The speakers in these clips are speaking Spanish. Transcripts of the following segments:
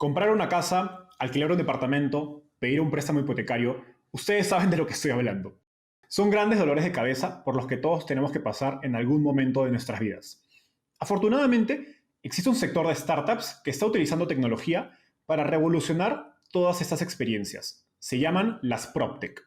Comprar una casa, alquilar un departamento, pedir un préstamo hipotecario, ustedes saben de lo que estoy hablando. Son grandes dolores de cabeza por los que todos tenemos que pasar en algún momento de nuestras vidas. Afortunadamente, existe un sector de startups que está utilizando tecnología para revolucionar todas estas experiencias. Se llaman las PropTech.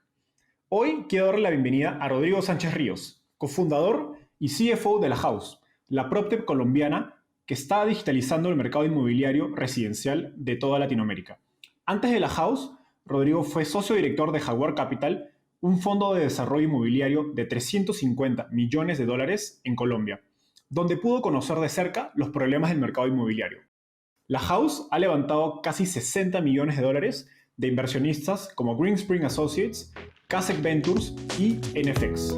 Hoy quiero darle la bienvenida a Rodrigo Sánchez Ríos, cofundador y CFO de La House, la PropTech colombiana que está digitalizando el mercado inmobiliario residencial de toda Latinoamérica. Antes de La House, Rodrigo fue socio director de Jaguar Capital, un fondo de desarrollo inmobiliario de 350 millones de dólares en Colombia, donde pudo conocer de cerca los problemas del mercado inmobiliario. La House ha levantado casi 60 millones de dólares de inversionistas como Greenspring Associates, Kasek Ventures y NFX.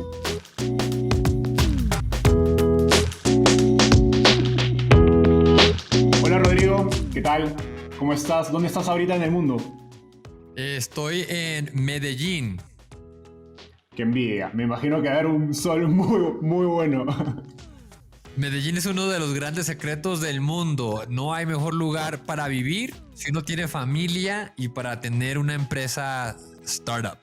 Hola Rodrigo, ¿qué tal? ¿Cómo estás? ¿Dónde estás ahorita en el mundo? Estoy en Medellín. Qué envidia, me imagino que va a haber un sol muy bueno. Medellín es uno de los grandes secretos del mundo. No hay mejor lugar para vivir si uno tiene familia y para tener una empresa startup.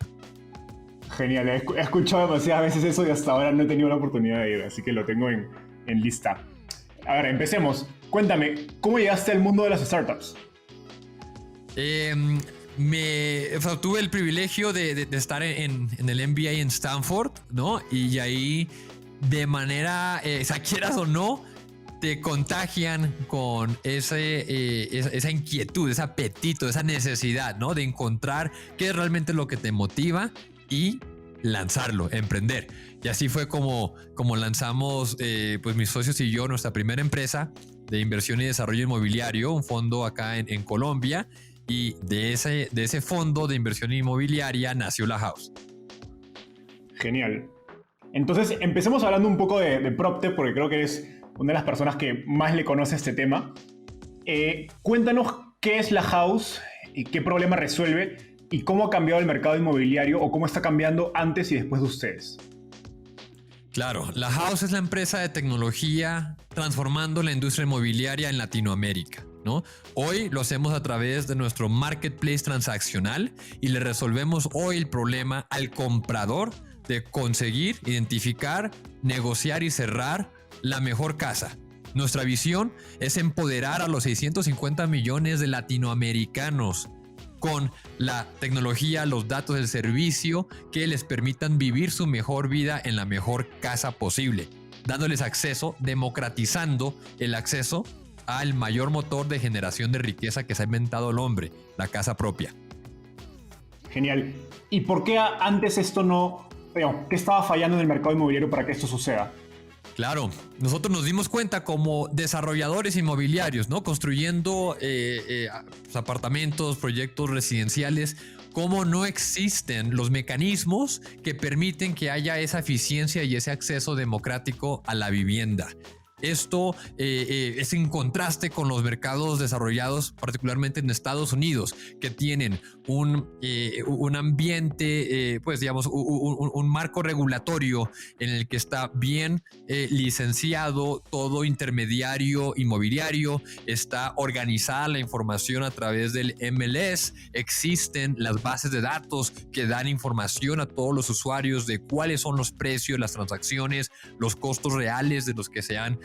Genial, he escuchado demasiadas veces eso y hasta ahora no he tenido la oportunidad de ir, así que lo tengo en lista. A ver, empecemos. Cuéntame, ¿cómo llegaste al mundo de las startups? Tuve el privilegio de estar en el MBA en Stanford, ¿no? Y ahí, de manera, quieras o no, te contagian con esa inquietud, ese apetito, esa necesidad, ¿no? De encontrar qué es realmente lo que te motiva y lanzarlo, emprender. Y así fue como lanzamos, pues mis socios y yo, nuestra primera empresa de inversión y desarrollo inmobiliario, un fondo acá en Colombia. Y de ese fondo de inversión inmobiliaria nació La House. Genial. Entonces, empecemos hablando un poco de PropTech, porque creo que eres una de las personas que más le conoce este tema. Cuéntanos qué es La House, y qué problema resuelve y cómo ha cambiado el mercado inmobiliario o cómo está cambiando antes y después de ustedes. Claro, La House es la empresa de tecnología transformando la industria inmobiliaria en Latinoamérica, ¿no? Hoy lo hacemos a través de nuestro marketplace transaccional y le resolvemos hoy el problema al comprador de conseguir, identificar, negociar y cerrar la mejor casa. Nuestra visión es empoderar a los 650 millones de latinoamericanos con la tecnología, los datos, el servicio que les permitan vivir su mejor vida en la mejor casa posible, dándoles acceso, democratizando el acceso al mayor motor de generación de riqueza que se ha inventado el hombre, la casa propia. Genial. ¿Y por qué antes esto no, qué estaba fallando en el mercado inmobiliario para que esto suceda? Claro, nosotros nos dimos cuenta como desarrolladores inmobiliarios, ¿no? Construyendo apartamentos, proyectos residenciales, cómo no existen los mecanismos que permiten que haya esa eficiencia y ese acceso democrático a la vivienda. Esto es en contraste con los mercados desarrollados, particularmente en Estados Unidos, que tienen un ambiente, pues digamos, un marco regulatorio en el que está bien licenciado todo intermediario inmobiliario, está organizada la información a través del MLS, existen las bases de datos que dan información a todos los usuarios de cuáles son los precios, las transacciones, los costos reales de los que se han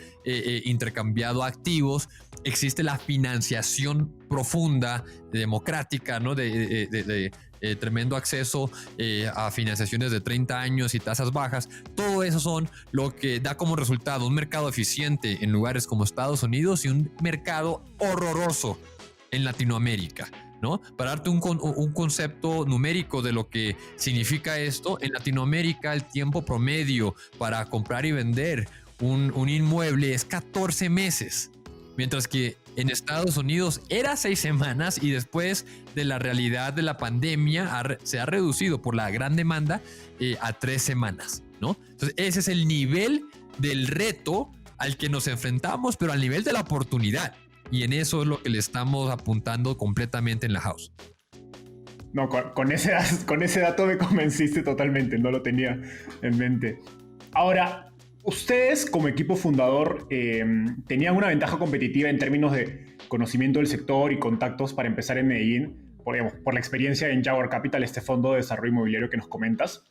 intercambiado activos. Existe la financiación profunda, democrática, ¿no? de tremendo acceso a financiaciones de 30 años y tasas bajas. Todo eso son lo que da como resultado un mercado eficiente en lugares como Estados Unidos y un mercado horroroso en Latinoamérica, ¿no? Para darte un concepto numérico de lo que significa esto, en Latinoamérica el tiempo promedio para comprar y vender un inmueble es 14 meses, mientras que en Estados Unidos era 6 semanas y después de la realidad de la pandemia se ha reducido por la gran demanda a 3 semanas, ¿no? Entonces ese es el nivel del reto al que nos enfrentamos, pero al nivel de la oportunidad, y en eso es lo que le estamos apuntando completamente en La House. No, con ese dato me convenciste totalmente, no lo tenía en mente. Ahora, ustedes como equipo fundador tenían una ventaja competitiva en términos de conocimiento del sector y contactos para empezar en Medellín, por la experiencia en Jaguar Capital, este fondo de desarrollo inmobiliario que nos comentas.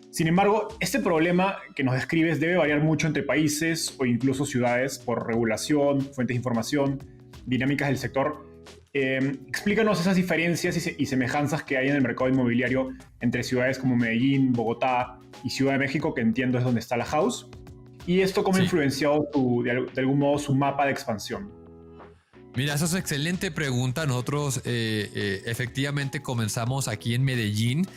Sin embargo, este problema que nos describes debe variar mucho entre países o incluso ciudades por regulación, fuentes de información, dinámicas del sector. Explícanos esas diferencias y semejanzas que hay en el mercado inmobiliario entre ciudades como Medellín, Bogotá y Ciudad de México, que entiendo es donde está la House. ¿Y esto cómo ha influenciado de algún modo su mapa de expansión? Mira, esa es una excelente pregunta. Nosotros efectivamente comenzamos aquí en Medellín,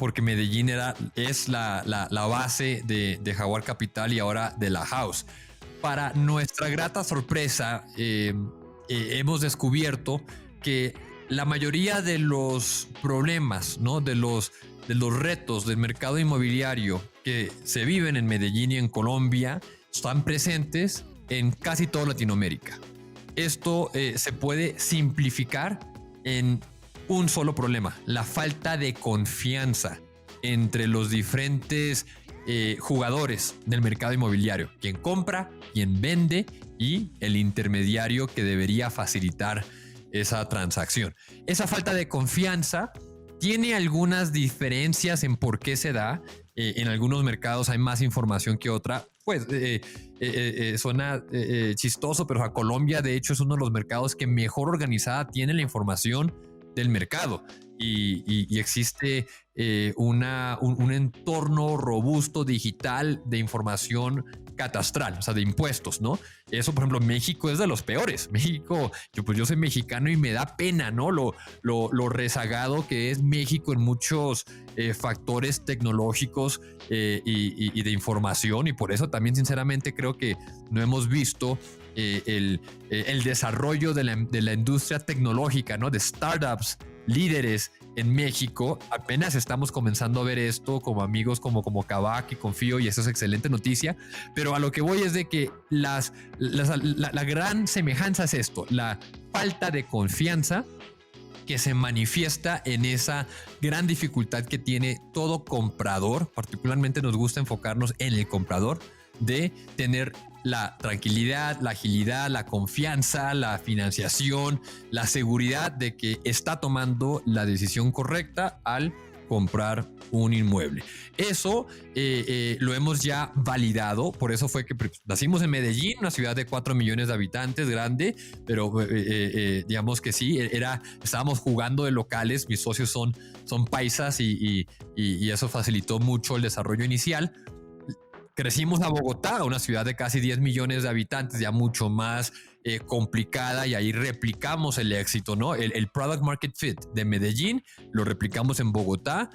porque Medellín es la base de Jaguar Capital y ahora de la House. Para nuestra grata sorpresa, hemos descubierto que la mayoría de los problemas, ¿no? de los retos del mercado inmobiliario que se viven en Medellín y en Colombia están presentes en casi toda Latinoamérica. Esto se puede simplificar en un solo problema: la falta de confianza entre los diferentes jugadores del mercado inmobiliario, quien compra, quien vende y el intermediario que debería facilitar esa transacción. Esa falta de confianza tiene algunas diferencias en por qué se da. En algunos mercados hay más información que otra. Pues suena chistoso, pero a Colombia de hecho es uno de los mercados que mejor organizada tiene la información del mercado y existe un entorno robusto digital de información catastral, o sea, de impuestos, ¿no? Eso, por ejemplo, México es de los peores. México, yo soy mexicano y me da pena, ¿no? Lo rezagado que es México en muchos factores tecnológicos y de información, y por eso también sinceramente creo que no hemos visto el desarrollo de la industria tecnológica, ¿no? De startups líderes en México. Apenas estamos comenzando a ver esto como amigos como Kavak y Confío, y eso es excelente noticia. Pero a lo que voy es de que la gran semejanza es esto: la falta de confianza que se manifiesta en esa gran dificultad que tiene todo comprador. Particularmente nos gusta enfocarnos en el comprador, de tener la tranquilidad, la agilidad, la confianza, la financiación, la seguridad de que está tomando la decisión correcta al comprar un inmueble. Eso lo hemos ya validado. Por eso fue que nacimos en Medellín, una ciudad de 4 millones de habitantes, grande, pero digamos que sí, estábamos jugando de locales. Mis socios son paisas y eso facilitó mucho el desarrollo inicial. Crecimos a Bogotá, una ciudad de casi 10 millones de habitantes, ya mucho más complicada, y ahí replicamos el éxito, ¿no? El product market fit de Medellín lo replicamos en Bogotá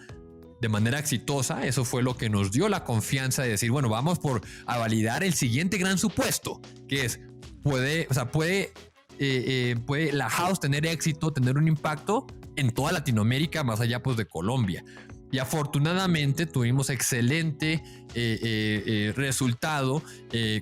de manera exitosa. Eso fue lo que nos dio la confianza de decir, bueno, vamos a validar el siguiente gran supuesto, que es, puede la House tener éxito, tener un impacto en toda Latinoamérica, más allá pues de Colombia. Y afortunadamente tuvimos excelente resultado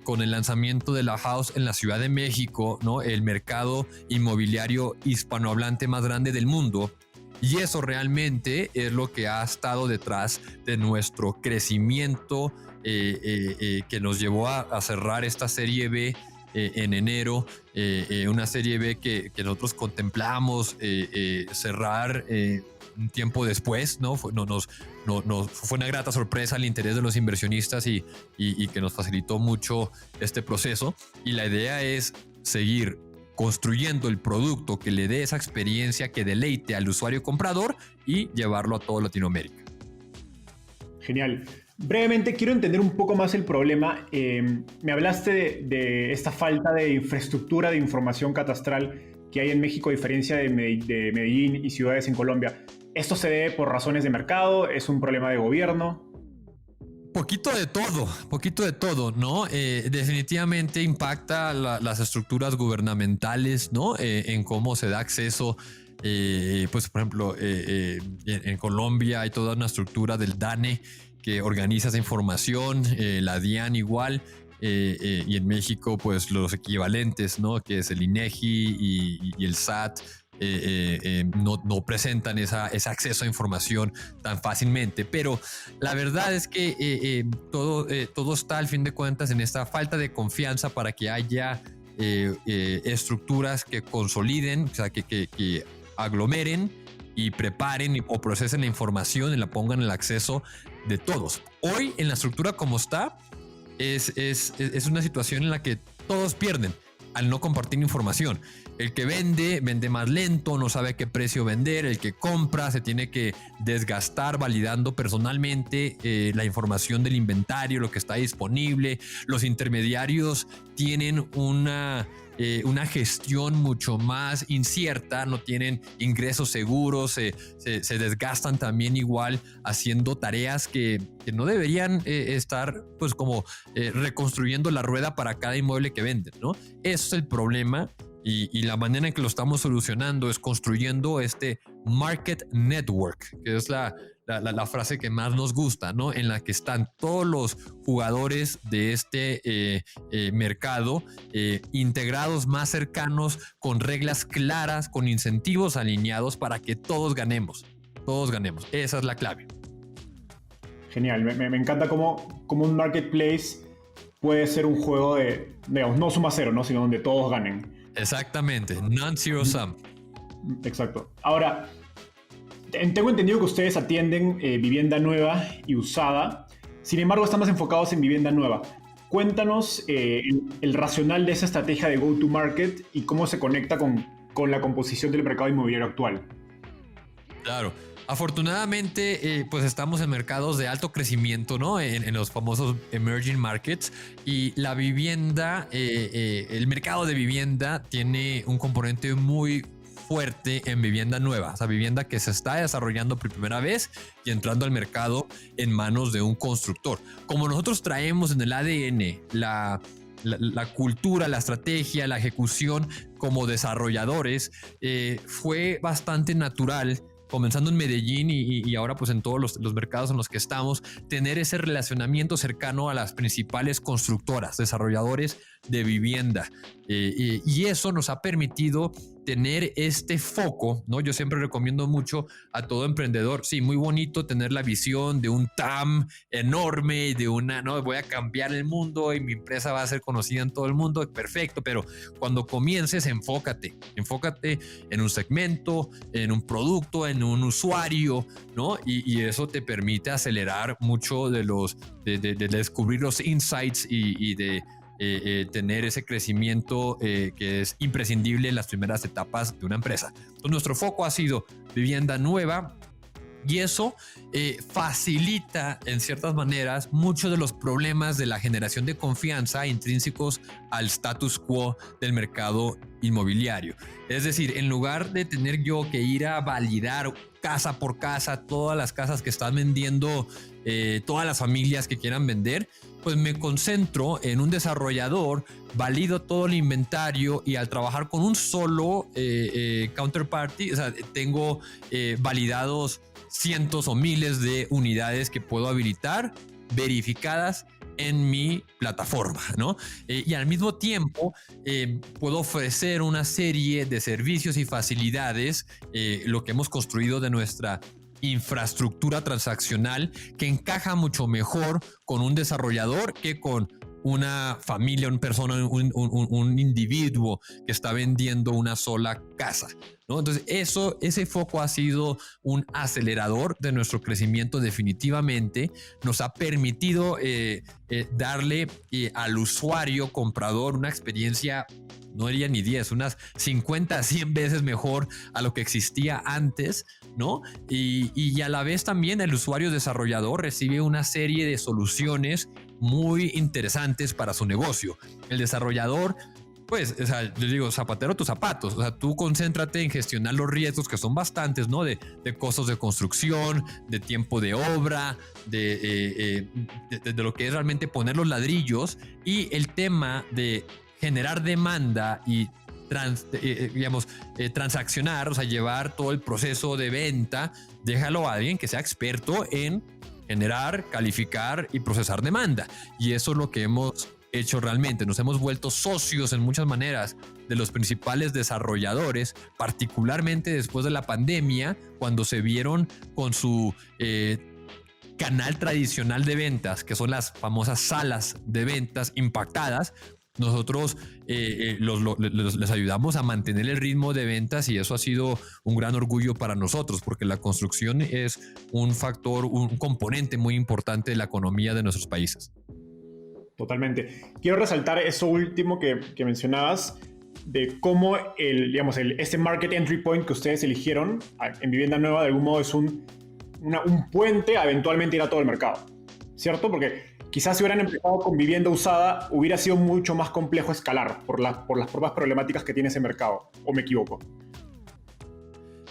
con el lanzamiento de la House en la Ciudad de México, ¿no? El mercado inmobiliario hispanohablante más grande del mundo. Y eso realmente es lo que ha estado detrás de nuestro crecimiento, que nos llevó a cerrar esta serie B en enero, una serie B que nosotros contemplamos cerrar un tiempo después, ¿no? Fue una grata sorpresa el interés de los inversionistas y que nos facilitó mucho este proceso. Y la idea es seguir construyendo el producto que le dé esa experiencia que deleite al usuario comprador y llevarlo a toda Latinoamérica. Genial. Brevemente, quiero entender un poco más el problema. Me hablaste de esta falta de infraestructura de información catastral que hay en México, a diferencia de Medellín y ciudades en Colombia. ¿Esto se debe por razones de mercado? ¿Es un problema de gobierno? Poquito de todo, ¿no? Definitivamente impacta las estructuras gubernamentales, ¿no? En cómo se da acceso. Pues, por ejemplo, en Colombia hay toda una estructura del DANE que organiza esa información, la DIAN igual, y en México, pues los equivalentes, ¿no? Que es el INEGI y el SAT. No presentan ese acceso a información tan fácilmente, pero la verdad es que todo está al fin de cuentas en esta falta de confianza para que haya estructuras que consoliden, o sea, que aglomeren y preparen o procesen la información y la pongan en el acceso de todos. Hoy, en la estructura como está, es una situación en la que todos pierden al no compartir información. El que vende más lento, no sabe a qué precio vender. El que compra se tiene que desgastar validando personalmente la información del inventario, lo que está disponible. Los intermediarios tienen una gestión mucho más incierta, no tienen ingresos seguros, se desgastan también igual haciendo tareas que no deberían estar pues como reconstruyendo la rueda para cada inmueble que venden, ¿no? Eso es el problema. Y la manera en que lo estamos solucionando es construyendo este market network, que es la frase que más nos gusta, ¿no? En la que están todos los jugadores de este mercado integrados, más cercanos, con reglas claras, con incentivos alineados para que todos ganemos. Todos ganemos. Esa es la clave. Genial. Me encanta cómo un marketplace puede ser un juego de, digamos, no suma cero, ¿no? Sino donde todos ganen. Exactamente, non-zero sum. Exacto. Ahora, tengo entendido que ustedes atienden vivienda nueva y usada. Sin embargo, están más enfocados en vivienda nueva. Cuéntanos el racional de esa estrategia de go-to-market y cómo se conecta con la composición del mercado inmobiliario actual. Claro. Afortunadamente, pues estamos en mercados de alto crecimiento, ¿no? En los famosos emerging markets, y la vivienda, el mercado de vivienda tiene un componente muy fuerte en vivienda nueva, o sea, vivienda que se está desarrollando por primera vez y entrando al mercado en manos de un constructor. Como nosotros traemos en el ADN la cultura, la estrategia, la ejecución como desarrolladores, fue bastante natural, comenzando en Medellín y ahora pues en todos los mercados en los que estamos, tener ese relacionamiento cercano a las principales constructoras, desarrolladores de vivienda. Y eso nos ha permitido tener este foco, ¿no? Yo siempre recomiendo mucho a todo emprendedor, sí, muy bonito tener la visión de un TAM enorme, de no, voy a cambiar el mundo y mi empresa va a ser conocida en todo el mundo, perfecto, pero cuando comiences, enfócate en un segmento, en un producto, en un usuario, ¿no? Y eso te permite acelerar mucho de descubrir los insights y de tener ese crecimiento que es imprescindible en las primeras etapas de una empresa. Entonces, nuestro foco ha sido vivienda nueva, y eso facilita en ciertas maneras muchos de los problemas de la generación de confianza intrínsecos al status quo del mercado inmobiliario. Es decir, en lugar de tener yo que ir a validar casa por casa todas las casas que están vendiendo, todas las familias que quieran vender, pues me concentro en un desarrollador, valido todo el inventario, y al trabajar con un solo counterparty, o sea, tengo validados cientos o miles de unidades que puedo habilitar, verificadas en mi plataforma, ¿no? Y al mismo tiempo puedo ofrecer una serie de servicios y facilidades, lo que hemos construido de nuestra infraestructura transaccional, que encaja mucho mejor con un desarrollador que con una familia, una persona, un individuo que está vendiendo una sola casa, ¿no? Entonces, ese foco ha sido un acelerador de nuestro crecimiento definitivamente. Nos ha permitido darle al usuario comprador una experiencia, no diría ni 10, unas 50 a 100 veces mejor a lo que existía antes, ¿no? Y a la vez también el usuario desarrollador recibe una serie de soluciones muy interesantes para su negocio. El desarrollador, pues, o sea, yo digo, zapatero a tus zapatos. O sea, tú concéntrate en gestionar los riesgos, que son bastantes, ¿no? De costos de construcción, de tiempo de obra, de lo que es realmente poner los ladrillos, y el tema de generar demanda y transaccionar, o sea, llevar todo el proceso de venta, déjalo a alguien que sea experto en generar, calificar y procesar demanda. Y eso es lo que hemos hecho realmente. Nos hemos vuelto socios en muchas maneras de los principales desarrolladores, particularmente después de la pandemia, cuando se vieron con su canal tradicional de ventas, que son las famosas salas de ventas, impactadas, nosotros les ayudamos a mantener el ritmo de ventas y eso ha sido un gran orgullo para nosotros porque la construcción es un factor, un componente muy importante de la economía de nuestros países. Totalmente. Quiero resaltar eso último que mencionabas, de cómo ese market entry point que ustedes eligieron en Vivienda Nueva de algún modo es un puente a eventualmente ir a todo el mercado, ¿cierto? Porque quizás si hubieran empezado con vivienda usada hubiera sido mucho más complejo escalar por las propias problemáticas que tiene ese mercado, ¿o me equivoco?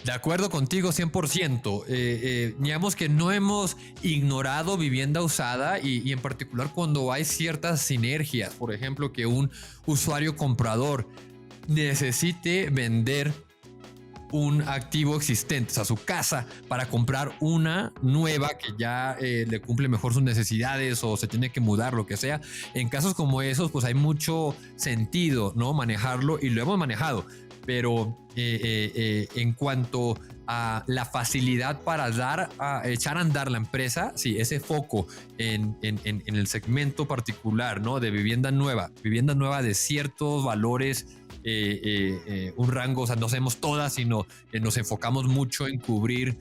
De acuerdo contigo 100%. Digamos que no hemos ignorado vivienda usada y en particular cuando hay ciertas sinergias, por ejemplo, que un usuario comprador necesite vender un activo existente, o sea, su casa, para comprar una nueva que ya le cumple mejor sus necesidades o se tiene que mudar, lo que sea. En casos como esos, pues hay mucho sentido, ¿no? Manejarlo y lo hemos manejado. Pero en cuanto a la facilidad para echar a andar la empresa, sí, ese foco en el segmento particular, ¿no? De vivienda nueva de ciertos valores, un rango, o sea, no hacemos todas, sino nos enfocamos mucho en cubrir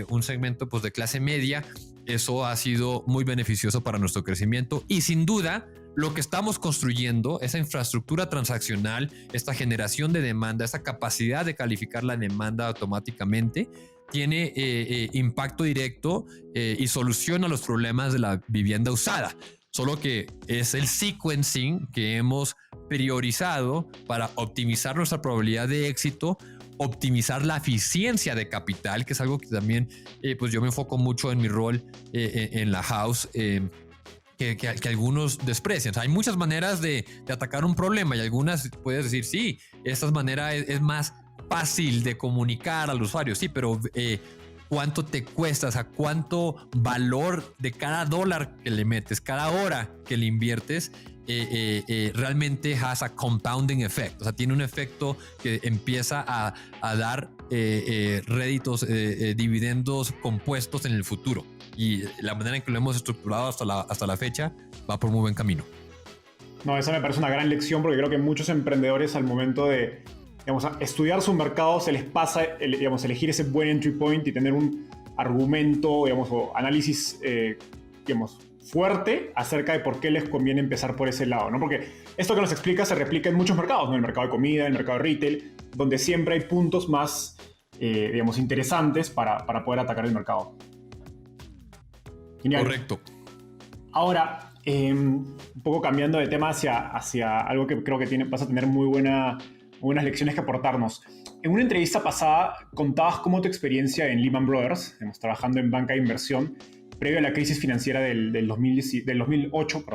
un segmento pues, de clase media. Eso ha sido muy beneficioso para nuestro crecimiento y sin duda lo que estamos construyendo, esa infraestructura transaccional, esta generación de demanda, esta capacidad de calificar la demanda automáticamente, tiene impacto directo y soluciona los problemas de la vivienda usada. Solo que es el sequencing que hemos priorizado para optimizar nuestra probabilidad de éxito, optimizar la eficiencia de capital, que es algo que también pues yo me enfoco mucho en mi rol en la house, que algunos desprecian. O sea, hay muchas maneras de atacar un problema y algunas puedes decir, sí, esta manera es más fácil de comunicar al usuario, sí, pero ¿cuánto te cuesta? O sea, ¿cuánto valor de cada dólar que le metes, cada hora que le inviertes, realmente has a compounding effect? O sea, tiene un efecto que empieza a dar réditos, dividendos compuestos en el futuro. Y la manera en que lo hemos estructurado hasta la fecha va por muy buen camino. No, esa me parece una gran lección porque creo que muchos emprendedores al momento de estudiar su mercado se les pasa elegir ese buen entry point y tener un argumento o análisis fuerte acerca de por qué les conviene empezar por ese lado, ¿no? Porque esto que nos explica se replica en muchos mercados, ¿no? En el mercado de comida, en el mercado de retail, donde siempre hay puntos más interesantes para poder atacar el mercado. Genial. Correcto. Ahora, un poco cambiando de tema hacia algo que creo que vas a tener muy buenas lecciones que aportarnos. En una entrevista pasada contabas cómo tu experiencia en Lehman Brothers, trabajando en banca de inversión, previo a la crisis financiera del 2008,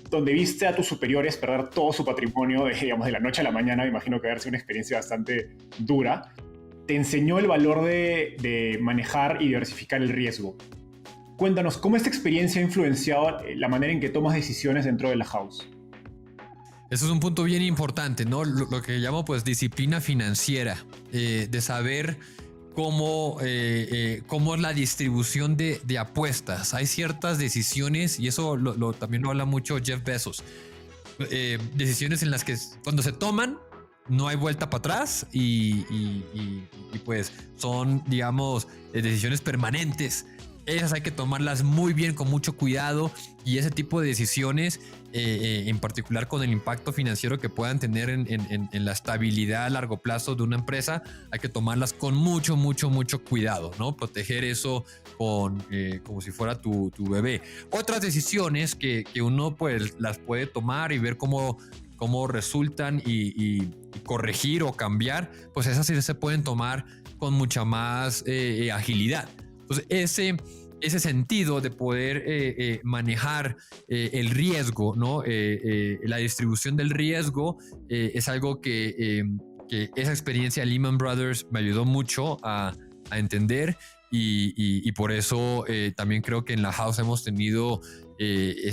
donde viste a tus superiores perder todo su patrimonio de la noche a la mañana. Me imagino que haber sido una experiencia bastante dura. Te enseñó el valor de manejar y diversificar el riesgo. Cuéntanos, ¿cómo esta experiencia ha influenciado la manera en que tomas decisiones dentro de la house? Eso es un punto bien importante, ¿no? Lo que llamo pues disciplina financiera, de saber cómo es la distribución de apuestas. Hay ciertas decisiones, y eso también lo habla mucho Jeff Bezos, decisiones en las que cuando se toman no hay vuelta para atrás y pues son, digamos, decisiones permanentes. Esas hay que tomarlas muy bien, con mucho cuidado, y ese tipo de decisiones, en particular con el impacto financiero que puedan tener en la estabilidad a largo plazo de una empresa, hay que tomarlas con mucho cuidado, ¿no? Proteger eso como si fuera tu bebé. Otras decisiones que uno pues las puede tomar y ver cómo resultan y corregir o cambiar, pues esas sí se pueden tomar con mucha más agilidad. Entonces, ese sentido de poder manejar el riesgo, ¿no? La distribución del riesgo es algo que esa experiencia de Lehman Brothers me ayudó mucho a entender y por eso también creo que en la house hemos tenido el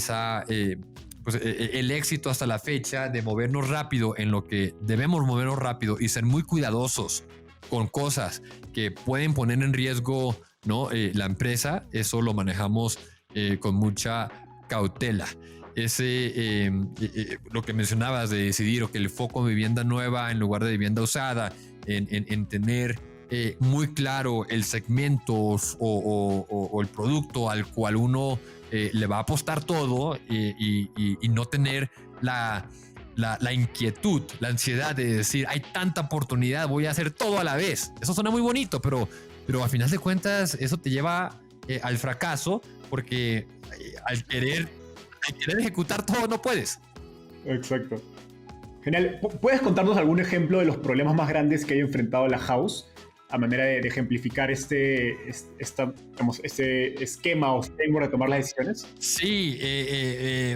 éxito hasta la fecha de movernos rápido en lo que debemos movernos rápido y ser muy cuidadosos con cosas que pueden poner en riesgo, ¿no? La empresa. Eso lo manejamos con mucha cautela. lo que mencionabas de decidir o que el foco en vivienda nueva en lugar de vivienda usada, en tener muy claro el segmento o el producto al cual uno le va a apostar todo y no tener la inquietud, la ansiedad de decir hay tanta oportunidad, voy a hacer todo a la vez. Eso suena muy bonito, pero a final de cuentas eso te lleva al fracaso porque al querer ejecutar todo no puedes. Exacto. Genial. ¿Puedes contarnos algún ejemplo de los problemas más grandes que haya enfrentado la House a manera de ejemplificar este esquema o framework de tomar las decisiones? Sí,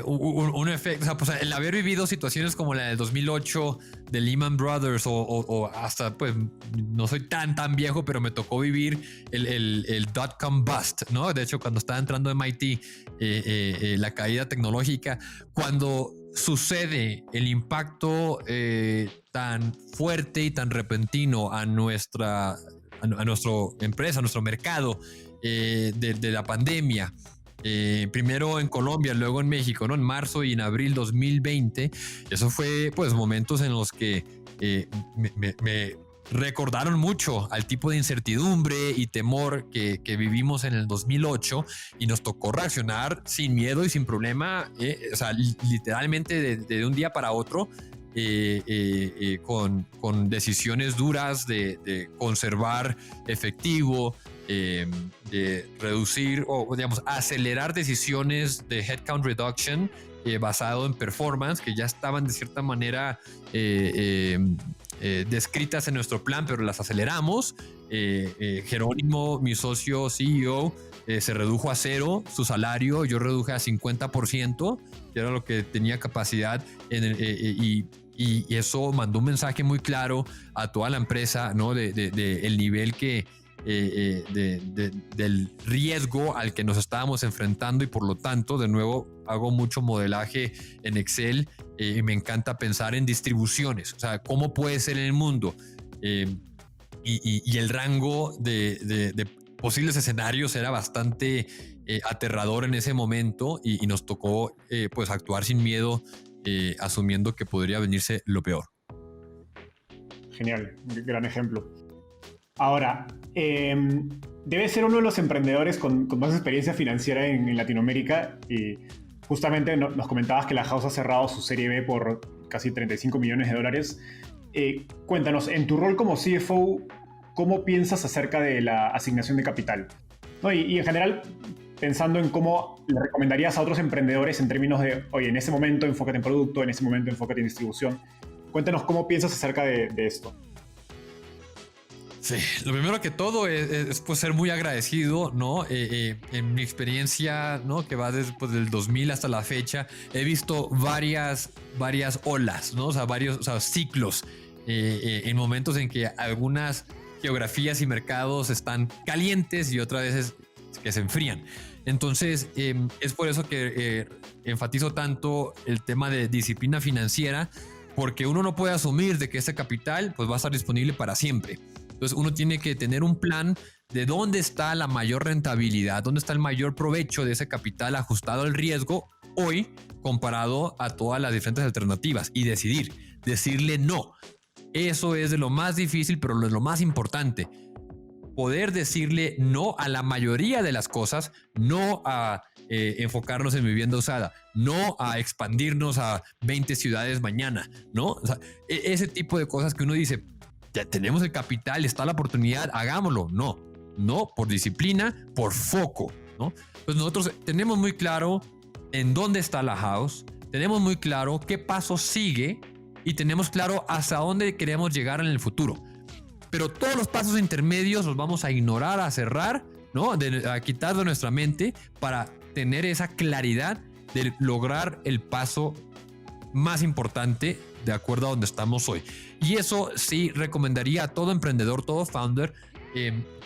un efecto, o sea, pues el haber vivido situaciones como la del 2008 de Lehman Brothers o hasta, pues, no soy tan viejo, pero me tocó vivir el dot-com bust, ¿no? De hecho, cuando estaba entrando a MIT, la caída tecnológica, cuando sucede el impacto tan fuerte y tan repentino a nuestra empresa, a nuestro mercado de la pandemia, primero en Colombia, luego en México, ¿no? En marzo y en abril 2020, eso fue pues momentos en los que me recordaron mucho al tipo de incertidumbre y temor que vivimos en el 2008 y nos tocó reaccionar sin miedo y sin problema, o sea, literalmente de un día para otro, con decisiones duras de conservar efectivo, de reducir o digamos acelerar decisiones de headcount reduction basado en performance que ya estaban de cierta manera descritas en nuestro plan, pero las aceleramos. Jerónimo, mi socio CEO, se redujo a 0 su salario, yo reduje a 50%, que era lo que tenía capacidad y eso mandó un mensaje muy claro a toda la empresa, ¿no? De el nivel del riesgo al que nos estábamos enfrentando y por lo tanto, de nuevo, hago mucho modelaje en Excel y me encanta pensar en distribuciones, o sea, cómo puede ser en el mundo y el rango de posibles escenarios era bastante aterrador en ese momento y nos tocó pues actuar sin miedo, asumiendo que podría venirse lo peor. Genial, gran ejemplo. Ahora, debe ser uno de los emprendedores con más experiencia financiera en Latinoamérica y justamente nos comentabas que la House ha cerrado su serie B por casi $35 millones. Cuéntanos, en tu rol como CFO, ¿cómo piensas acerca de la asignación de capital? ¿No? Y en general, pensando en cómo le recomendarías a otros emprendedores en términos de, oye, en ese momento enfócate en producto, en ese momento enfócate en distribución. Cuéntanos cómo piensas acerca de esto. Sí, lo primero que todo es pues ser muy agradecido, ¿no? En mi experiencia, ¿no? Que va desde del 2000 hasta la fecha, he visto varias olas, ¿no? O sea, varios ciclos en momentos en que algunas geografías y mercados están calientes y otras veces que se enfrían. Entonces, es por eso que enfatizo tanto el tema de disciplina financiera, porque uno no puede asumir de que ese capital pues va a estar disponible para siempre. Entonces uno tiene que tener un plan de dónde está la mayor rentabilidad, dónde está el mayor provecho de ese capital ajustado al riesgo hoy comparado a todas las diferentes alternativas y decirle no. Eso es de lo más difícil, pero de lo más importante. Poder decirle no a la mayoría de las cosas, no a enfocarnos en vivienda usada, no a expandirnos a 20 ciudades mañana, ¿no? O sea, ese tipo de cosas que uno dice, ya tenemos el capital, está la oportunidad, hagámoslo. No, por disciplina, por foco, ¿no? Pues nosotros tenemos muy claro en dónde está la House, tenemos muy claro qué paso sigue y tenemos claro hasta dónde queremos llegar en el futuro. Pero todos los pasos intermedios los vamos a ignorar, a cerrar, ¿no? A quitar de nuestra mente para tener esa claridad de lograr el paso más importante de acuerdo a donde estamos hoy. Y eso sí recomendaría a todo emprendedor, todo founder,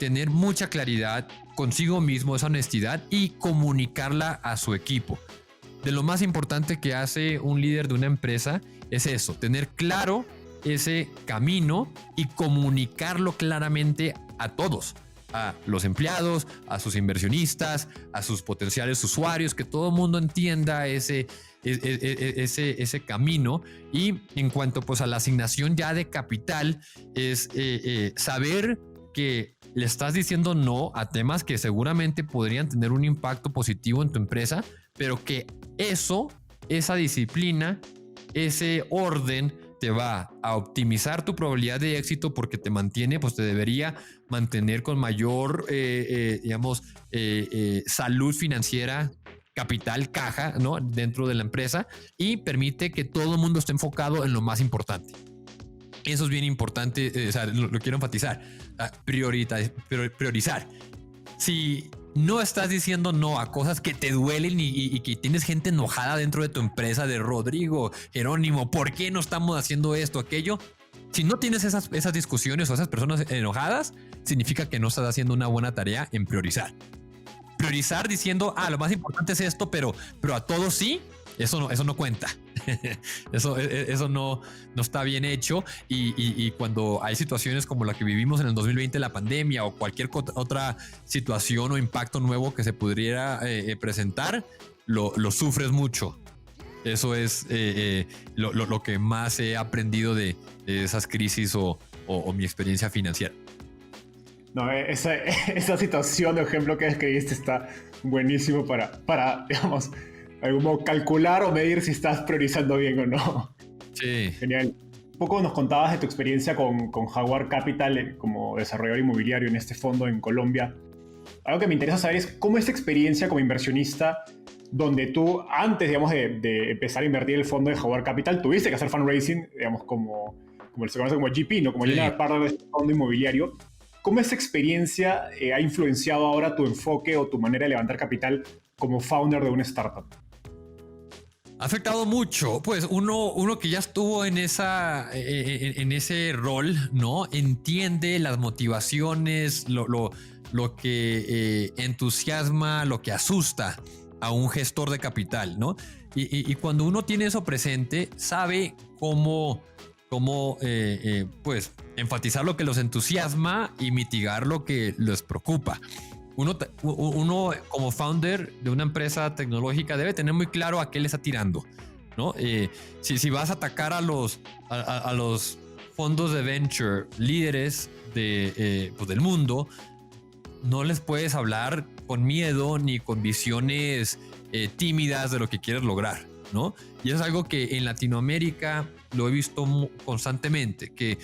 tener mucha claridad consigo mismo, esa honestidad y comunicarla a su equipo. De lo más importante que hace un líder de una empresa es eso, tener claro ese camino y comunicarlo claramente a todos, a los empleados, a sus inversionistas, a sus potenciales usuarios, que todo el mundo entienda ese camino. Y en cuanto pues a la asignación ya de capital, es saber que le estás diciendo no a temas que seguramente podrían tener un impacto positivo en tu empresa, pero que esa disciplina, ese orden te va a optimizar tu probabilidad de éxito, porque te mantiene, pues te debería mantener con mayor, salud financiera, capital, caja, ¿no? Dentro de la empresa, y permite que todo el mundo esté enfocado en lo más importante. Eso es bien importante, lo quiero enfatizar. Priorizar. Si no estás diciendo no a cosas que te duelen y que tienes gente enojada dentro de tu empresa, de Rodrigo, Jerónimo, ¿por qué no estamos haciendo esto, aquello? Si no tienes esas discusiones o esas personas enojadas, significa que no estás haciendo una buena tarea en priorizar. Priorizar diciendo, lo más importante es esto, pero a todos sí, eso no cuenta. eso no está bien hecho, y cuando hay situaciones como la que vivimos en el 2020, la pandemia, o cualquier otra situación o impacto nuevo que se pudiera presentar, lo sufres mucho. Eso es lo que más he aprendido de esas crisis o mi experiencia financiera. No, esa situación de ejemplo que describiste está buenísimo para digamos, algún modo calcular o medir si estás priorizando bien o no. Sí. Genial. Un poco nos contabas de tu experiencia con Jaguar Capital como desarrollador inmobiliario en este fondo en Colombia. Algo que me interesa saber es cómo esta experiencia como inversionista, donde tú antes, digamos, de empezar a invertir en el fondo de Jaguar Capital, tuviste que hacer fundraising, digamos, como se conoce como GP, ¿no? Como general partner de este fondo inmobiliario. ¿Cómo esa experiencia ha influenciado ahora tu enfoque o tu manera de levantar capital como founder de una startup? Ha afectado mucho. Pues uno que ya estuvo en ese rol, ¿no? Entiende las motivaciones, lo que entusiasma, lo que asusta a un gestor de capital, ¿no? Y cuando uno tiene eso presente, sabe cómo pues enfatizar lo que los entusiasma y mitigar lo que les preocupa. Uno como founder de una empresa tecnológica debe tener muy claro a qué le está tirando, ¿no? Si vas a atacar a los fondos de venture líderes del mundo, no les puedes hablar con miedo ni con visiones tímidas de lo que quieres lograr, ¿no? Y es algo que en Latinoamérica lo he visto constantemente, que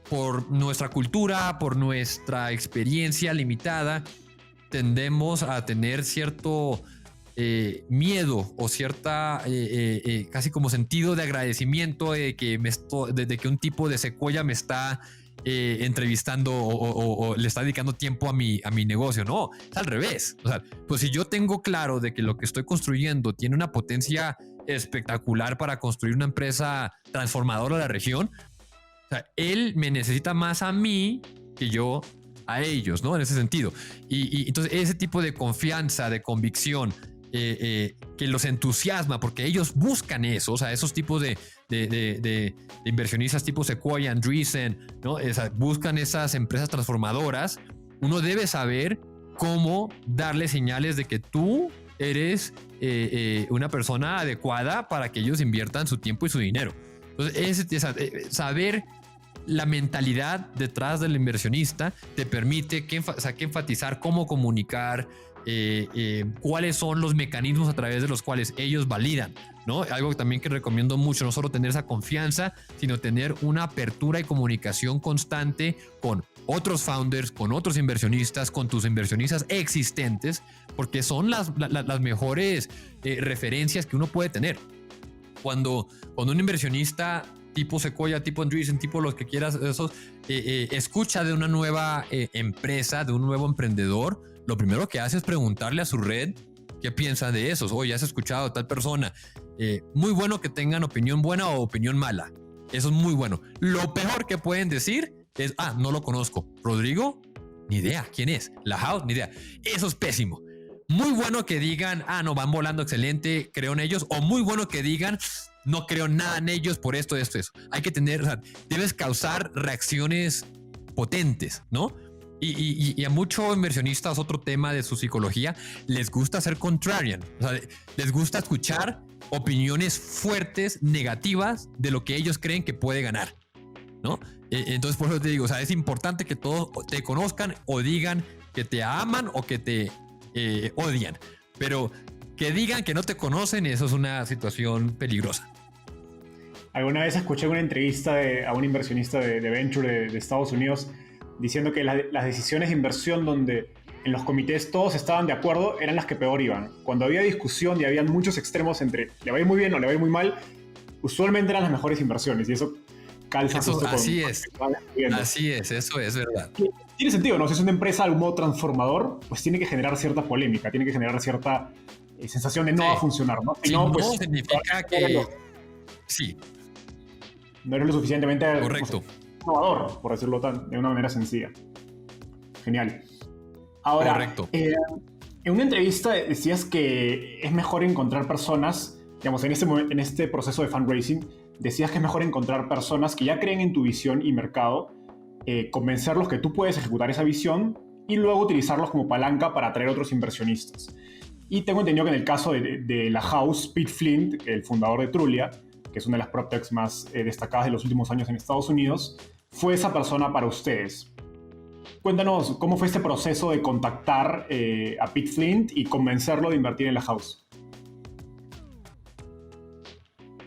por nuestra cultura, por nuestra experiencia limitada, tendemos a tener cierto miedo o cierta casi como sentido de agradecimiento de que un tipo de Sequoia me está entrevistando o le está dedicando tiempo a mi negocio. No, es al revés. O sea, pues si yo tengo claro de que lo que estoy construyendo tiene una potencia espectacular para construir una empresa transformadora de la región, o sea, él me necesita más a mí que yo a ellos, ¿no? En ese sentido. Y entonces ese tipo de confianza, de convicción, que los entusiasma, porque ellos buscan eso, o sea, esos tipos de inversionistas tipo Sequoia, Andreessen, ¿no? Buscan esas empresas transformadoras. Uno debe saber cómo darle señales de que tú eres una persona adecuada para que ellos inviertan su tiempo y su dinero. Entonces, saber la mentalidad detrás del inversionista te permite que enfatizar cómo comunicar, cuáles son los mecanismos a través de los cuales ellos validan, ¿no? Algo también que recomiendo mucho, no solo tener esa confianza, sino tener una apertura y comunicación constante con otros founders, con otros inversionistas, con tus inversionistas existentes, porque son las mejores referencias que uno puede tener. Cuando un inversionista tipo Sequoia, tipo Andreessen, tipo los que quieras, esos, escucha de una nueva empresa, de un nuevo emprendedor, lo primero que hace es preguntarle a su red qué piensa de esos. Oye, ¿has escuchado a tal persona? Muy bueno que tengan opinión buena o opinión mala. Eso es muy bueno. Lo peor que pueden decir es, no lo conozco. ¿Rodrigo? Ni idea. ¿Quién es? ¿La House? Ni idea. Eso es pésimo. Muy bueno que digan, no, van volando excelente, creo en ellos. O muy bueno que digan, no creo nada en ellos por esto, eso. Hay que tener, debes causar reacciones potentes, ¿no? Y a muchos inversionistas, otro tema de su psicología, les gusta ser contrarian. O sea, les gusta escuchar opiniones fuertes, negativas, de lo que ellos creen que puede ganar, ¿no? Entonces, por eso te digo, o sea, es importante que todos te conozcan o digan que te aman o que te odian. Pero que digan que no te conocen, eso es una situación peligrosa. Alguna vez escuché una entrevista a un inversionista de venture de Estados Unidos diciendo que las decisiones de inversión donde en los comités todos estaban de acuerdo eran las que peor iban. Cuando había discusión y había muchos extremos entre le va a ir muy bien o le va a ir muy mal, usualmente eran las mejores inversiones y eso calza eso, justo así con es. Lo Así es, eso es verdad. tiene sentido, ¿no? Si es una empresa de algún modo transformador, pues tiene que generar cierta polémica, tiene que generar cierta sensación de no va a funcionar, ¿no? Si no, no, pues significa que... Sí. No eres lo suficientemente Correcto. innovador, por decirlo de una manera sencilla. Genial. Ahora, Correcto. En una entrevista decías que es mejor encontrar personas, digamos, en este proceso de fundraising, decías que es mejor encontrar personas que ya creen en tu visión y mercado, convencerlos que tú puedes ejecutar esa visión y luego utilizarlos como palanca para atraer otros inversionistas. Y tengo entendido que en el caso de la House, Pete Flint, el fundador de Trulia, que es una de las PropTechs más destacadas de los últimos años en Estados Unidos, fue esa persona para ustedes. Cuéntanos, ¿cómo fue este proceso de contactar a Pete Flint y convencerlo de invertir en la House?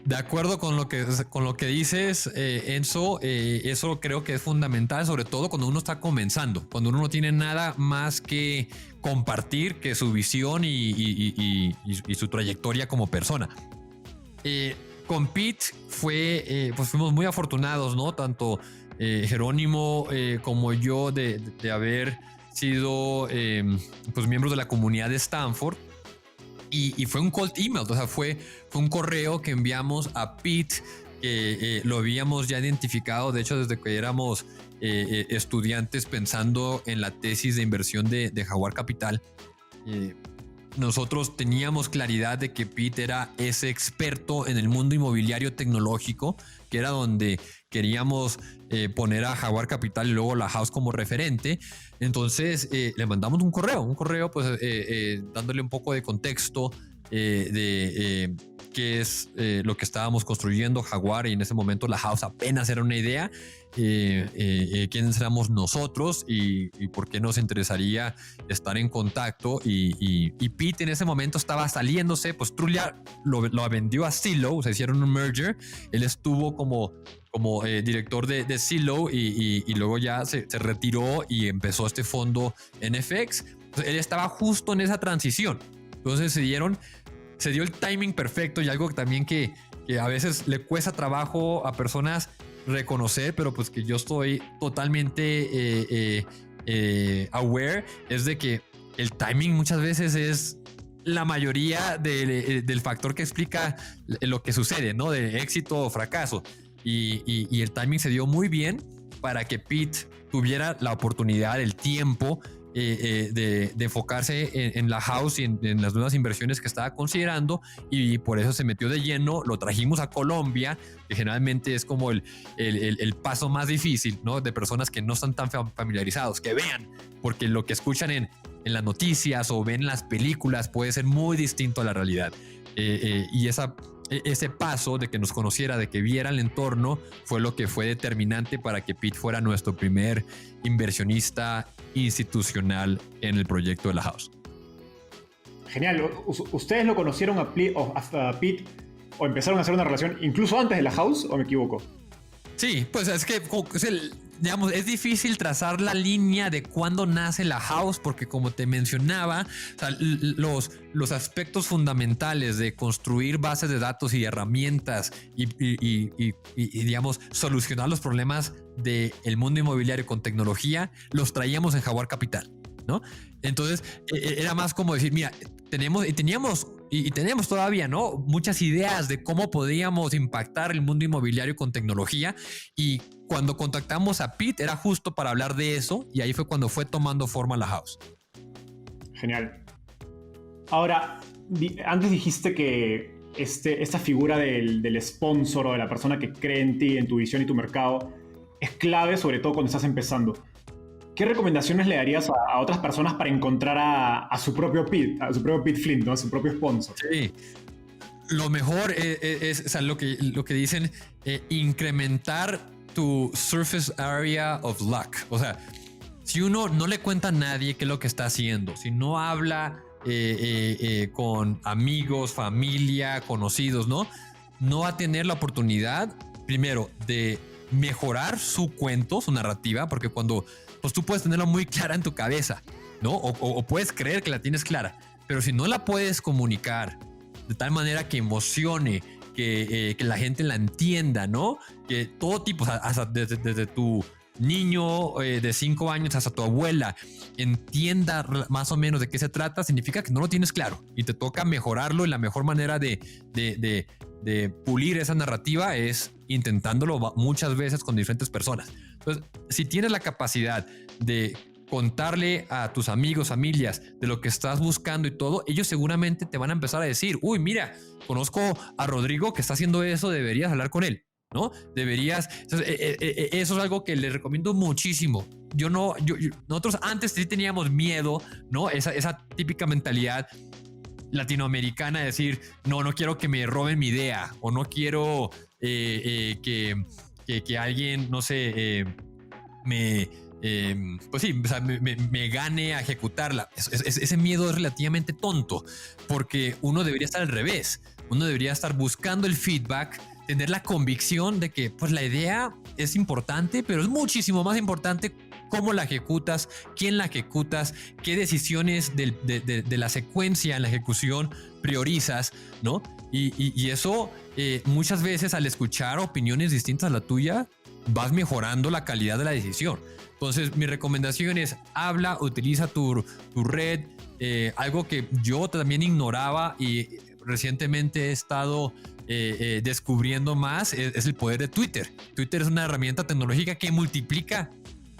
De acuerdo con lo que dices, Enzo, eso creo que es fundamental, sobre todo cuando uno está comenzando, cuando uno no tiene nada más que compartir que su visión y su trayectoria como persona. Con Pete pues fuimos muy afortunados, ¿no? Tanto Jerónimo como yo de haber sido pues miembros de la comunidad de Stanford. Y fue un cold email, o sea, fue un correo que enviamos a Pete, que lo habíamos ya identificado, de hecho, desde que éramos estudiantes pensando en la tesis de inversión de Jaguar Capital. Nosotros teníamos claridad de que Pete era ese experto en el mundo inmobiliario tecnológico, que era donde queríamos poner a Jaguar Capital y luego la House como referente. Entonces le mandamos un correo pues dándole un poco de contexto de qué es lo que estábamos construyendo Jaguar, y en ese momento la House apenas era una idea. Quiénes éramos nosotros y por qué nos interesaría estar en contacto, y Pete en ese momento estaba saliéndose, pues Trulia lo vendió a Zillow, o sea, hicieron un merger. Él estuvo como director de Zillow y luego ya se retiró y empezó este fondo NFX. Entonces, él estaba justo en esa transición, entonces se dio el timing perfecto, y algo también que a veces le cuesta trabajo a personas reconocer, pero pues que yo estoy totalmente aware, es de que el timing muchas veces es la mayoría del factor que explica lo que sucede, ¿no? De éxito o fracaso. Y el timing se dio muy bien para que Pete tuviera la oportunidad, el tiempo de enfocarse en la House y en las nuevas inversiones que estaba considerando, y por eso se metió de lleno. Lo trajimos a Colombia, que generalmente es como el paso más difícil, ¿no? De personas que no están tan familiarizados, que vean, porque lo que escuchan en las noticias o ven en las películas puede ser muy distinto a la realidad. Y ese paso de que nos conociera, de que viera el entorno, fue lo que fue determinante para que Pete fuera nuestro primer inversionista institucional en el proyecto de la House. Genial. ¿Ustedes lo conocieron a Pete o empezaron a hacer una relación incluso antes de la House, o me equivoco? Sí, pues es que digamos, es difícil trazar la línea de cuándo nace la House, porque como te mencionaba, o sea, los aspectos fundamentales de construir bases de datos y herramientas y digamos, solucionar los problemas del mundo inmobiliario con tecnología, los traíamos en Jaguar Capital, ¿no? Entonces era más como decir, mira, tenemos todavía, ¿no? Muchas ideas de cómo podíamos impactar el mundo inmobiliario con tecnología, y cuando contactamos a Pete era justo para hablar de eso, y ahí fue cuando fue tomando forma la House. Genial. Ahora, antes dijiste que esta figura del sponsor o de la persona que cree en ti, en tu visión y tu mercado, es clave, sobre todo cuando estás empezando. ¿Qué recomendaciones le darías a otras personas para encontrar a su propio Pete Flynn, ¿no? A su propio sponsor? Sí. Lo mejor o sea, lo que dicen, incrementar tu surface area of luck. O sea, si uno no le cuenta a nadie qué es lo que está haciendo, si no habla con amigos, familia, conocidos, no va a tener la oportunidad, primero, de mejorar su cuento, su narrativa, porque cuando pues tú puedes tenerla muy clara en tu cabeza, ¿no? O puedes creer que la tienes clara, pero si no la puedes comunicar de tal manera que emocione, que la gente la entienda, ¿no? Que todo tipo, o sea, hasta desde tu niño de 5 años hasta tu abuela entienda más o menos de qué se trata, significa que no lo tienes claro y te toca mejorarlo, y la mejor manera de pulir esa narrativa es intentándolo muchas veces con diferentes personas. Entonces, si tienes la capacidad de contarle a tus amigos, familias de lo que estás buscando y todo, ellos seguramente te van a empezar a decir, uy, mira, conozco a Rodrigo que está haciendo eso, deberías hablar con él, ¿no? Deberías. Entonces, eso es algo que les recomiendo muchísimo. Nosotros antes sí teníamos miedo, ¿no? Esa típica mentalidad latinoamericana de decir, no quiero que me roben mi idea, o no quiero que alguien, no sé, pues sí, o sea, me gane a ejecutarla. Ese miedo es relativamente tonto, porque uno debería estar al revés. Uno debería estar buscando el feedback, tener la convicción de que pues la idea es importante, pero es muchísimo más importante cómo la ejecutas, quién la ejecutas, qué decisiones de la secuencia en la ejecución priorizas, ¿no? Y eso muchas veces, al escuchar opiniones distintas a la tuya, vas mejorando la calidad de la decisión. Entonces, mi recomendación es utiliza tu red. Algo que yo también ignoraba y recientemente he estado descubriendo más es el poder de Twitter. Twitter es una herramienta tecnológica que multiplica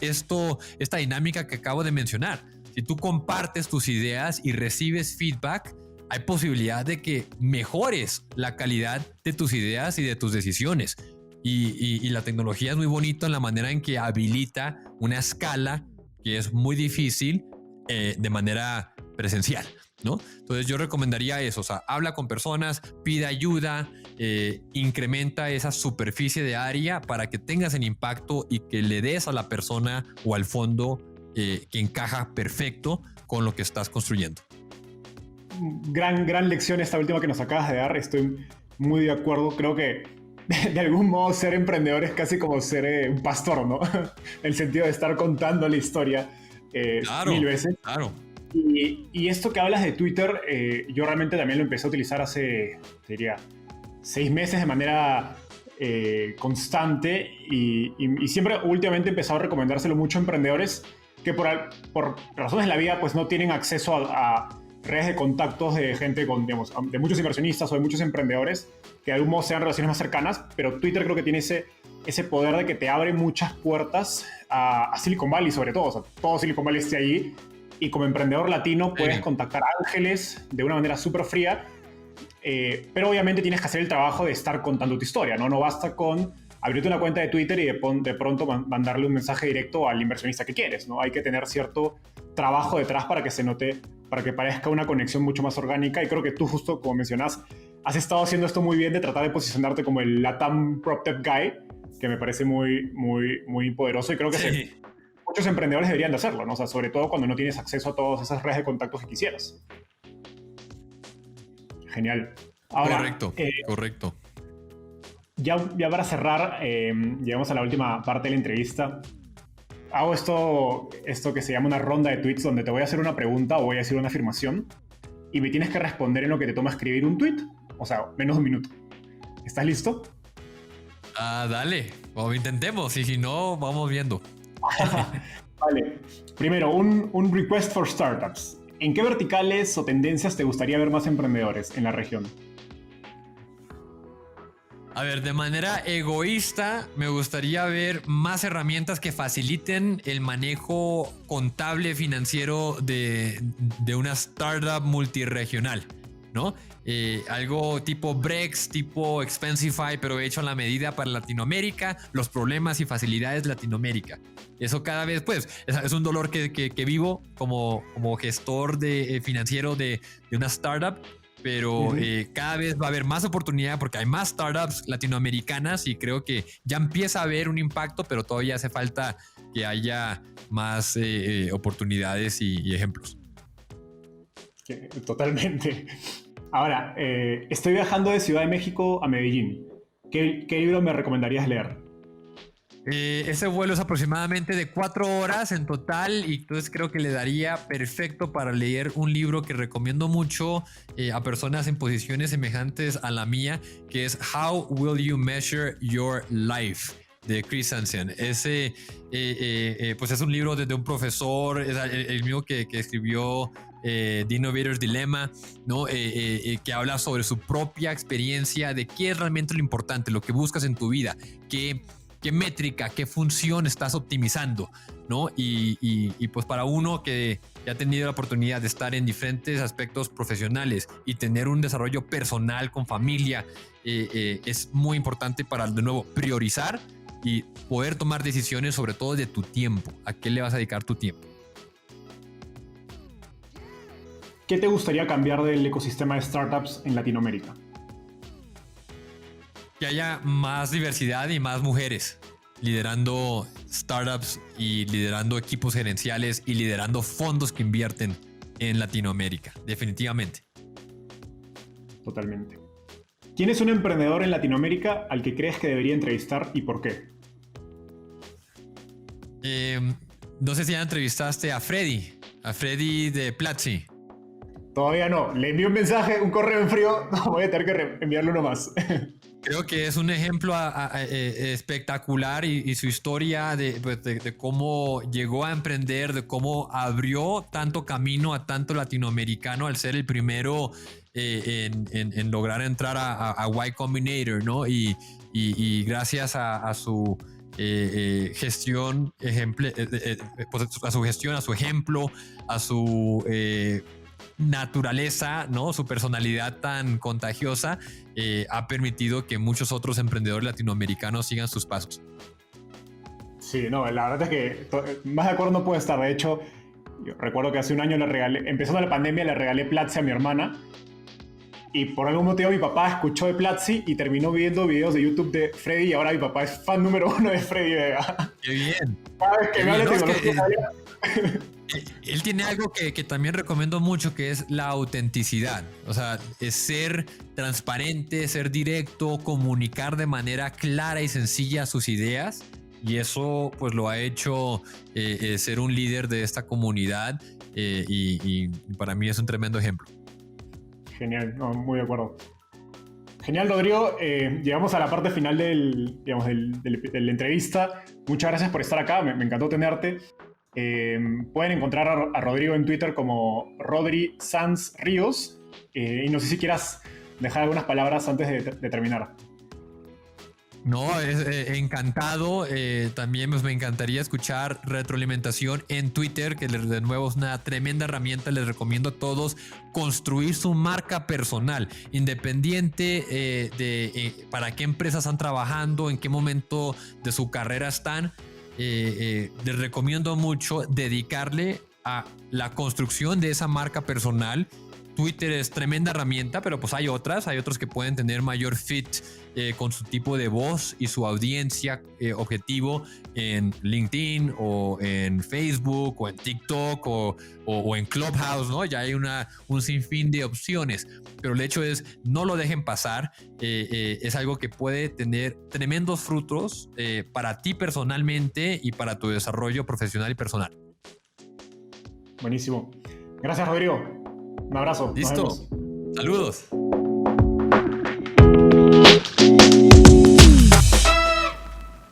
esta dinámica que acabo de mencionar. Si tú compartes tus ideas y recibes feedback, hay posibilidad de que mejores la calidad de tus ideas y de tus decisiones. Y la tecnología es muy bonita en la manera en que habilita una escala que es muy difícil de manera presencial, ¿no? Entonces yo recomendaría eso, o sea, habla con personas, pide ayuda, incrementa esa superficie de área para que tengas el impacto y que le des a la persona o al fondo que encaja perfecto con lo que estás construyendo. Gran lección esta última que nos acabas de dar, estoy muy de acuerdo. Creo que de algún modo ser emprendedor es casi como ser un pastor, ¿no? En el sentido de estar contando la historia claro, 1000 veces. Claro. Y esto que hablas de Twitter, yo realmente también lo empecé a utilizar hace, diría, 6 meses de manera constante y siempre últimamente he empezado a recomendárselo mucho a emprendedores que por razones de la vida pues no tienen acceso a redes de contactos de gente digamos, de muchos inversionistas o de muchos emprendedores que de algún modo sean relaciones más cercanas, pero Twitter creo que tiene ese poder de que te abre muchas puertas a Silicon Valley sobre todo, o sea, todo Silicon Valley esté allí y como emprendedor latino puedes contactar ángeles de una manera súper fría, pero obviamente tienes que hacer el trabajo de estar contando tu historia, ¿no? No basta con abrirte una cuenta de Twitter y de pronto mandarle un mensaje directo al inversionista que quieres, ¿no? Hay que tener cierto trabajo detrás para que se note, para que parezca una conexión mucho más orgánica, y creo que tú, justo como mencionas, has estado haciendo esto muy bien de tratar de posicionarte como el LATAM PropTech Guy, que me parece muy, muy, muy poderoso, y creo que muchos emprendedores deberían de hacerlo, ¿no? O sea, sobre todo cuando no tienes acceso a todas esas redes de contactos que quisieras. Genial. Ahora, correcto. Ya para cerrar, llegamos a la última parte de la entrevista. Hago esto que se llama una ronda de tweets, donde te voy a hacer una pregunta o voy a decir una afirmación y me tienes que responder en lo que te toma escribir un tweet, o sea, menos de un minuto. ¿Estás listo? Dale, o intentemos, y si no, vamos viendo. Vale. Primero, un request for startups. ¿En qué verticales o tendencias te gustaría ver más emprendedores en la región? A ver, de manera egoísta, me gustaría ver más herramientas que faciliten el manejo contable financiero de una startup multirregional, ¿no? Algo tipo Brex, tipo Expensify, pero hecho a la medida para Latinoamérica, los problemas y facilidades de Latinoamérica. Eso cada vez, pues, es un dolor que vivo como gestor financiero de una startup, pero cada vez va a haber más oportunidad porque hay más startups latinoamericanas y creo que ya empieza a haber un impacto, pero todavía hace falta que haya más oportunidades y ejemplos. Totalmente. Ahora, estoy viajando de Ciudad de México a Medellín. ¿Qué libro me recomendarías leer? Ese vuelo es aproximadamente de 4 horas en total y entonces creo que le daría perfecto para leer un libro que recomiendo mucho a personas en posiciones semejantes a la mía, que es How Will You Measure Your Life, de Chris Hansen. Ese pues es un libro de un profesor, es el mismo que escribió The Innovator's Dilemma, ¿no? Que habla sobre su propia experiencia de qué es realmente lo importante, lo que buscas en tu vida, qué métrica, qué función estás optimizando, ¿no? Y pues para uno que ha tenido la oportunidad de estar en diferentes aspectos profesionales y tener un desarrollo personal con familia, es muy importante para, de nuevo, priorizar y poder tomar decisiones sobre todo de tu tiempo. ¿A qué le vas a dedicar tu tiempo? ¿Qué te gustaría cambiar del ecosistema de startups en Latinoamérica? Que haya más diversidad y más mujeres liderando startups y liderando equipos gerenciales y liderando fondos que invierten en Latinoamérica, definitivamente. Totalmente. ¿Quién es un emprendedor en Latinoamérica al que crees que debería entrevistar y por qué? No sé si ya entrevistaste a Freddy de Platzi. Todavía no. Le envío un mensaje, un correo en frío. No, voy a tener que enviarle uno más. Creo que es un ejemplo espectacular y su historia de cómo llegó a emprender, de cómo abrió tanto camino a tanto latinoamericano al ser el primero en lograr entrar a Y Combinator, ¿no? Y gracias a su gestión, a su gestión, a su ejemplo, a su naturaleza, ¿no? Su personalidad tan contagiosa ha permitido que muchos otros emprendedores latinoamericanos sigan sus pasos. Sí, no, la verdad es que más de acuerdo no puedo estar. De hecho, yo recuerdo que hace un año le regalé, empezando la pandemia, le regalé Platzi a mi hermana y por algún motivo mi papá escuchó de Platzi y terminó viendo videos de YouTube de Freddy y ahora mi papá es fan número 1 de Freddy Vega. ¡Qué bien! Cada vez que me habla de tecnología... Él tiene algo que también recomiendo mucho, que es la autenticidad. O sea, es ser transparente, ser directo, comunicar de manera clara y sencilla sus ideas. Y eso pues lo ha hecho ser un líder de esta comunidad y para mí es un tremendo ejemplo. Genial, no, muy de acuerdo. Genial, Rodrigo. Llegamos a la parte final de la entrevista. Muchas gracias por estar acá, me encantó tenerte. Pueden encontrar a Rodrigo en Twitter como Rodri Sanz Ríos. Y no sé si quieras dejar algunas palabras antes de terminar. No, encantado. También pues, me encantaría escuchar retroalimentación en Twitter, que de nuevo es una tremenda herramienta. Les recomiendo a todos construir su marca personal, independiente para qué empresas están trabajando, en qué momento de su carrera están. Les recomiendo mucho dedicarle a la construcción de esa marca personal. Twitter es tremenda herramienta, pero pues hay otros que pueden tener mayor fit con su tipo de voz y su audiencia objetivo en LinkedIn o en Facebook o en TikTok o en Clubhouse, ¿no? Ya hay un sinfín de opciones, pero el hecho es no lo dejen pasar. Es algo que puede tener tremendos frutos para ti personalmente y para tu desarrollo profesional y personal. Buenísimo. Gracias, Rodrigo. Un abrazo. Listo. Saludos.